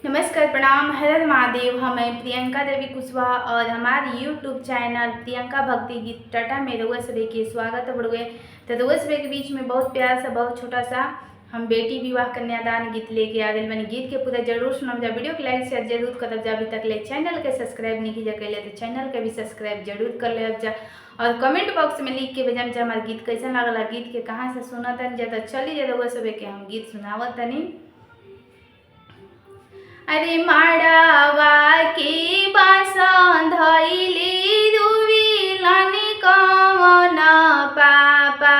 नमस्कार, प्रणाम, हर महादेव। हमें प्रियंका देवी कुशवाहा और हमारे यूट्यूब चैनल प्रियंका भक्ति गीत टाटा में रउआ सभी के स्वागत बढ़ुए। तो रउआ सभी के बीच में बहुत प्यार सा, बहुत छोटा सा हम बेटी विवाह कन्यादान गीत लेके आ गए बनी। गीत के पूरा जरूर सुनम जा, वीडियो को लाइक शेयर जरूर करब जा। अभी तक ले चैनल के सब्सक्राइब नहीं किया कैले तो चैनल के भी सब्सक्राइब जरूर कर ले जा, और कमेंट बॉक्स में लिख के भेजम जा हमारे गीत कैसा लगला, गीत के कहाँ से सुना तन जा। तो चलिए रउआ सभी के हम गीत सुनावत तनी। अरे माड़ावा के बासन धइली दुविलन कवन पापा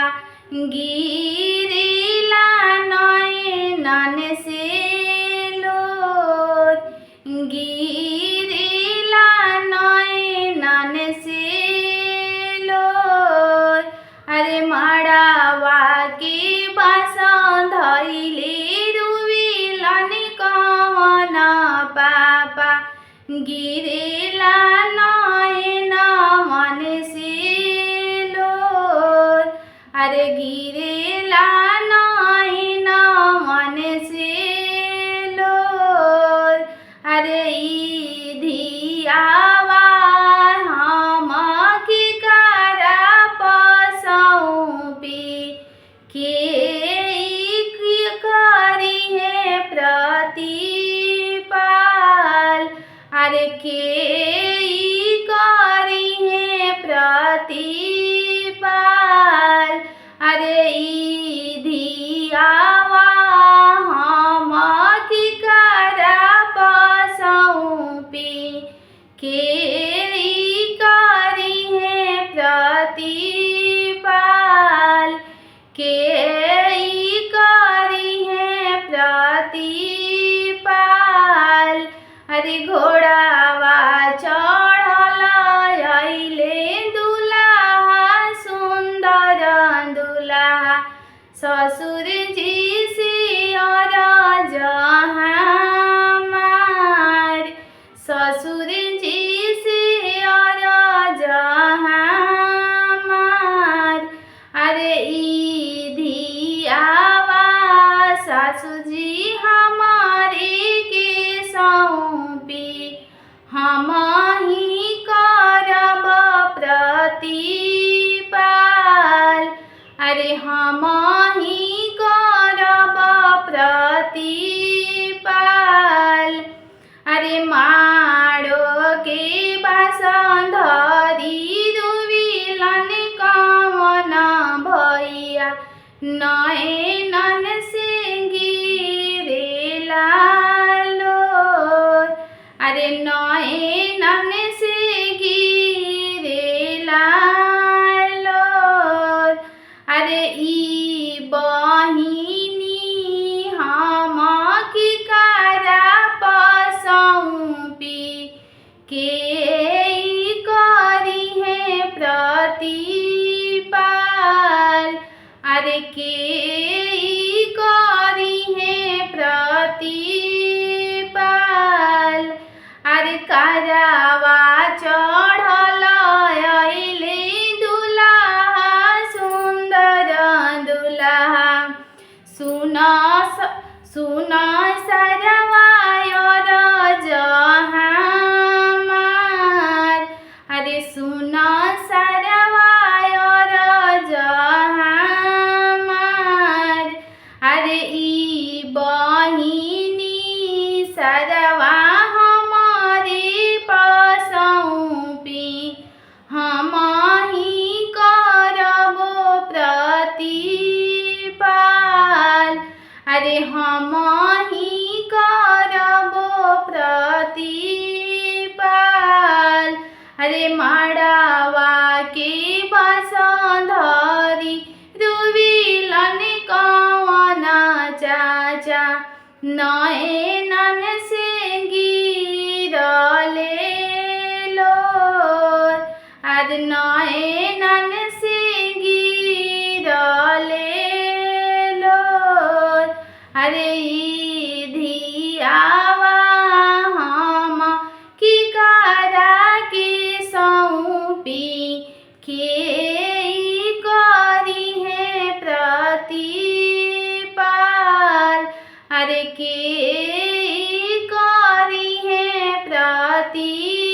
गिरिला नयनन से लोर, गिरिला नयनन से लोर। अरे माड़ावा के बासन धइली पापा गिरेला नयन मन से लोर। अरे गिरेला नयन मन से लोर। अरे ई धियावा हम की करा पसौपी के करी है प्रतिपाल। अरे के करी है प्रतिपाल। अरे ई धियावा हम की करा पसौपी के करी है प्रतिपाल, के करी है प्रतिपाल। अरे घोड़ावा चढ़ल अइले दुल्हा सुंदर दुल्हा, ससुर जी सियर जहामार, ससुर जी सियर जहामार। अरे ई धियावा सासु जी हमारे के सौंपी हम ही करब प्रतिपाल। अरे हम ही करब प्रतिपाल। अरे माड़ो के बासन धरी दुविलन कवन भैया नयनन से गिरेला लोर। अरे नयनन से गिरेला लोर। अरे ई बहिनी हम की करा पसौपी के करी है प्रतिपाल। अरे के करी है प्रतिपाल। अरे करावा चढ़ल अइले दुल्हा सुंदर दुल्हा, सुन सरवायर जहामार। अरे सुन सरवायर जहामार। अरे ई बहिनी सरवा हमारे पसौपी हम ही करब प्रतिपाल। अरे हम ही करब प्रतिपाल। अरे माड़ावा के बासन धरी दुविलन कवन चाचा नयनन से गिरले लोर। अरे नयनन से गिरले लोर। अरे ई धियावा हम की करा के सौंपी के करी है प्रतिपाल। अरे के पति